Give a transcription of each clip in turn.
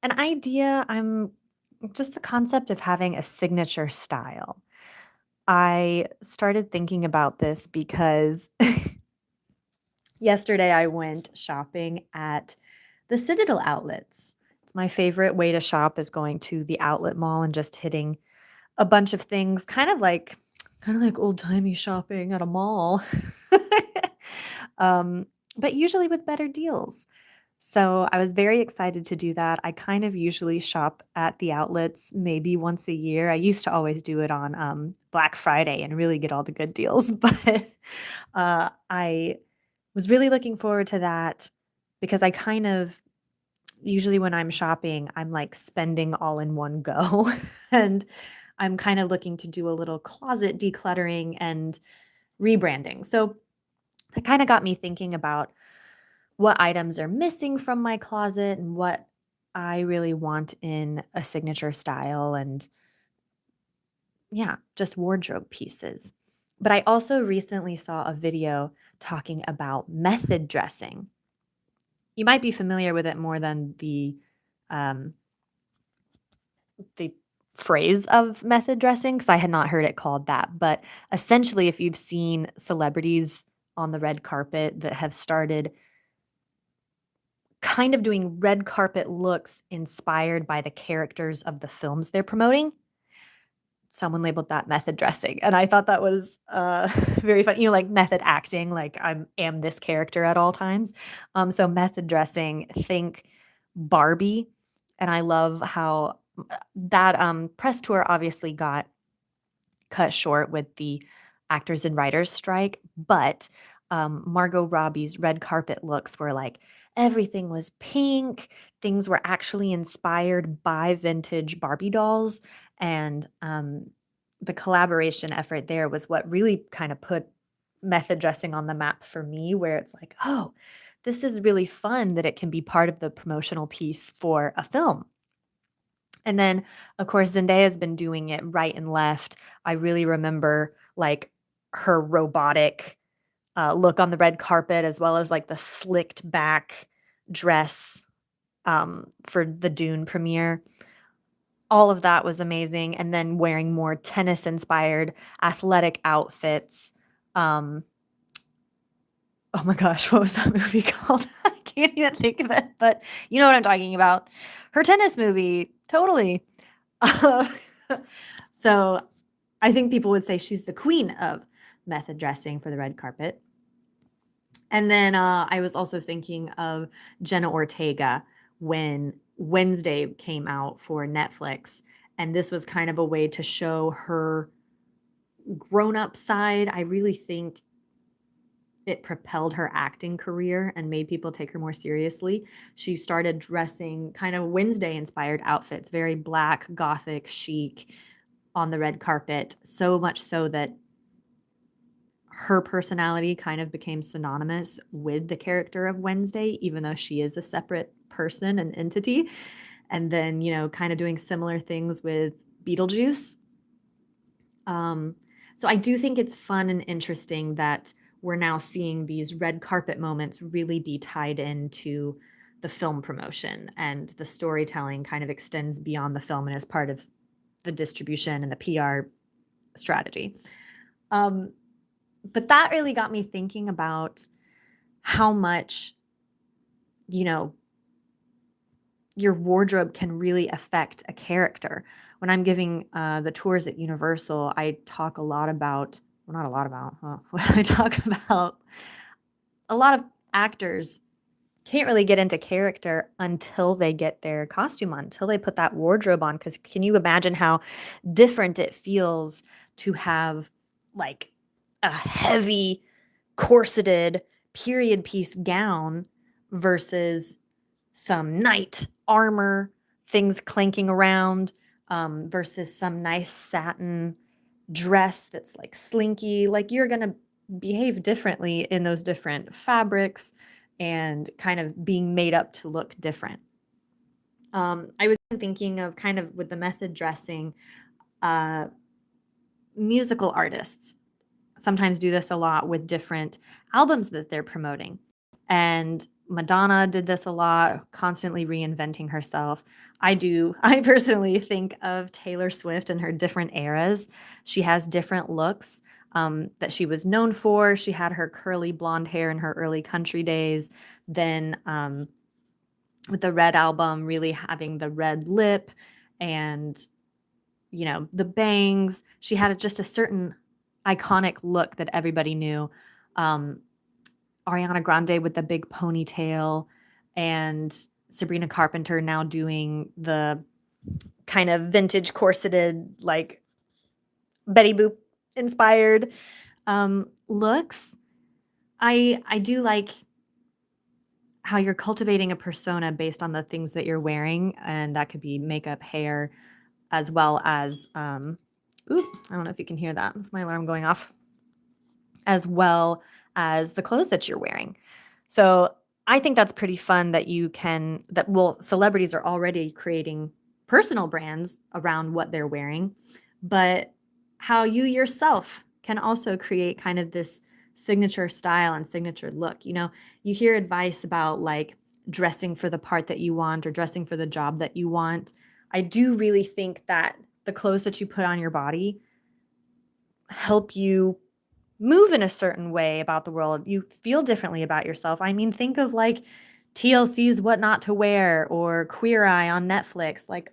an idea. I'm just the concept of having a signature style. I started thinking about this because yesterday I went shopping at the Citadel outlets. It's my favorite way to shop is going to the outlet mall and just hitting a bunch of things, kind of like old-timey shopping at a mall. Um, but usually with better deals. So I was very excited to do that. I kind of usually shop at the outlets maybe once a year. I used to always do it on Black Friday and really get all the good deals, but I was really looking forward to that because I kind of usually when I'm shopping, I'm like spending all in one go. And I'm kind of looking to do a little closet decluttering and rebranding. So that kind of got me thinking about what items are missing from my closet and what I really want in a signature style and yeah, just wardrobe pieces. But I also recently saw a video talking about method dressing. You might be familiar with it more than um, the phrase of method dressing because I had not heard it called that. But essentially, if you've seen celebrities on the red carpet that have started kind of doing red carpet looks inspired by the characters of the films they're promoting. Someone labeled that method dressing, and I thought that was, very funny, like method acting, like am this character at all times. So method dressing, think Barbie, and I love how that, press tour obviously got cut short with the actors and writers strike, but, Margot Robbie's red carpet looks were like everything was pink, things were actually inspired by vintage Barbie dolls, and, the collaboration effort there was what really kinda put method dressing on the map for me, where it's like, "Oh, this is really fun that it can be part of the promotional piece for a film." And then, of course, Zendaya's been doing it right and left. I really remember, like, her robotic, look on the red carpet as well as, like, the slicked back dress, for the Dune premiere. All of that was amazing, and then wearing more tennis-inspired athletic outfits. Um, oh my gosh, what was that movie called? I can't even think of it, but you know what I'm talking about. Her tennis movie, totally. Uh, so I think people would say she's the queen of method dressing for the red carpet. And then I was also thinking of Jenna Ortega when Wednesday came out for Netflix. And this was kind of a way to show her grown up side. I really think it propelled her acting career and made people take her more seriously. She started dressing kind of Wednesday inspired outfits, very black, gothic, chic on the red carpet, so much so that her personality kind of became synonymous with the character of Wednesday, even though she is a separate person and entity. And then, kind of doing similar things with Beetlejuice. Um, so I do think it's fun and interesting that we're now seeing these red carpet moments really be tied into the film promotion and the storytelling kind of extends beyond the film and is part of the distribution and the PR strategy. Um, but that really got me thinking about how much, you know, your wardrobe can really affect a character. When I'm giving the tours at Universal, I talk a lot about, well, not a lot about, I talk about a lot of actors can't really get into character until they get their costume on, until they put that wardrobe on. Because can you imagine how different it feels to have like a heavy corseted period piece gown versus some knight armor, things clanking around, versus some nice satin dress that's like slinky. Like you're going to behave differently in those different fabrics and kind of being made up to look different. I was thinking of kind of with the method dressing, uh, musical artists sometimes do this a lot with different albums that they're promoting. And Madonna did this a lot, constantly reinventing herself. I personally think of Taylor Swift and her different eras. She has different looks that she was known for. She had her curly blonde hair in her early country days. Then with the Red album, really having the red lip and, the bangs. She had just a certain iconic look that everybody knew. Um, Ariana Grande with the big ponytail, and Sabrina Carpenter now doing the kind of vintage corseted, like Betty Boop inspired looks. I do like how you're cultivating a persona based on the things that you're wearing, and that could be makeup, hair, as well as I don't know if you can hear that. That's my alarm going off. As well as the clothes that you're wearing. So I think that's pretty fun that celebrities are already creating personal brands around what they're wearing, but how you yourself can also create kind of this signature style and signature look. You hear advice about like dressing for the part that you want or dressing for the job that you want. I do really think that the clothes that you put on your body help you move in a certain way about the world. You feel differently about yourself. I mean, think of like TLC's What Not to Wear or Queer Eye on Netflix. Like,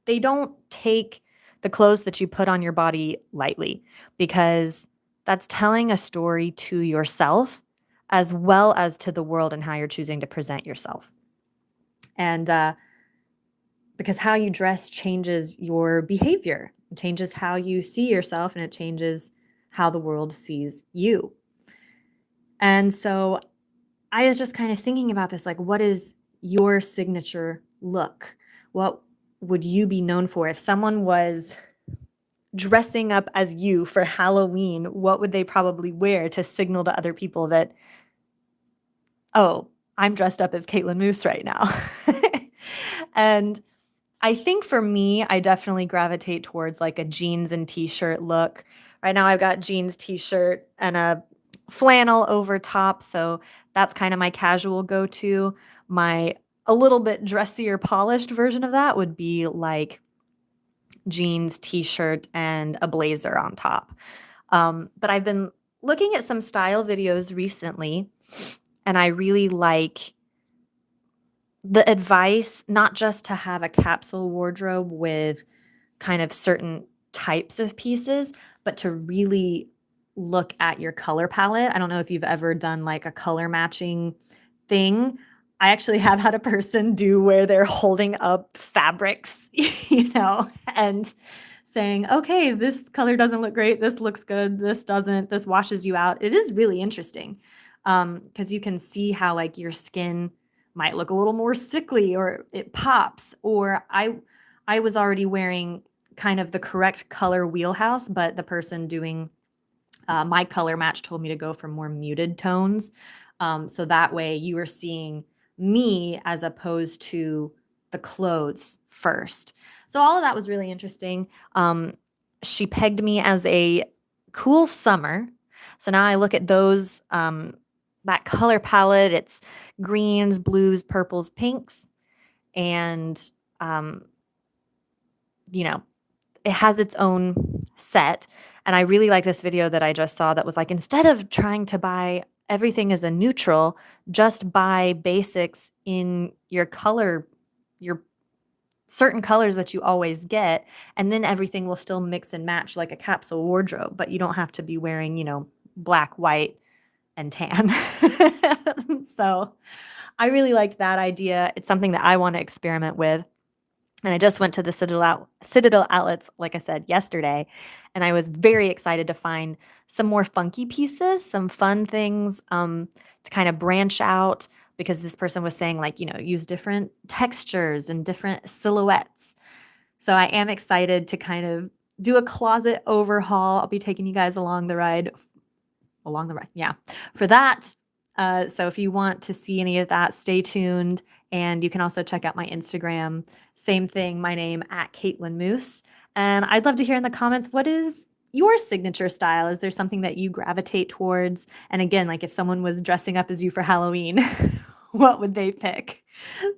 they don't take the clothes that you put on your body lightly, because that's telling a story to yourself as well as to the world and how you're choosing to present yourself. And because how you dress changes your behavior, it changes how you see yourself, and it changes how the world sees you. And so I was just kind of thinking about this, like, what is your signature look? What would you be known for? If someone was dressing up as you for Halloween, what would they probably wear to signal to other people that, oh, I'm dressed up as Caitlin Moose right now? And I think for me, I definitely gravitate towards like a jeans and t-shirt look. Right now I've got jeans, t-shirt, and a flannel over top, so that's kind of my casual go-to. My a little bit dressier, polished version of that would be like jeans, t-shirt, and a blazer on top. But I've been looking at some style videos recently, and I really like the advice not just to have a capsule wardrobe with kind of certain types of pieces, but to really look at your color palette. I don't know if you've ever done like a color matching thing. I actually have had a person do where they're holding up fabrics, and saying, okay, this color doesn't look great. This looks good. This doesn't. This washes you out. It is really interesting because you can see how like your skin might look a little more sickly, or it pops. Or I was already wearing kind of the correct color wheelhouse, but the person doing my color match told me to go for more muted tones. So that way you are seeing me as opposed to the clothes first. So all of that was really interesting. She pegged me as a cool summer. So now I look at those, that color palette. It's greens, blues, purples, pinks. And, you know, it has its own set. And I really like this video that I just saw that was like, instead of trying to buy everything as a neutral, just buy basics in your color, your certain colors that you always get, and then everything will still mix and match like a capsule wardrobe, but you don't have to be wearing, black, white, and tan. So I really liked that idea. It's something that I want to experiment with. And I just went to the Citadel outlets, like I said, yesterday, and I was very excited to find some more funky pieces, some fun things to kind of branch out, because this person was saying, like, use different textures and different silhouettes. So I am excited to kind of do a closet overhaul. I'll be taking you guys along the ride. Yeah, for that. So if you want to see any of that, stay tuned. And you can also check out my Instagram. Same thing, my name @Caitlin Moose. And I'd love to hear in the comments, what is your signature style? Is there something that you gravitate towards? And again, like if someone was dressing up as you for Halloween, what would they pick?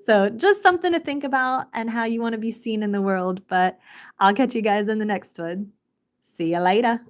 So just something to think about and how you want to be seen in the world. But I'll catch you guys in the next one. See you later.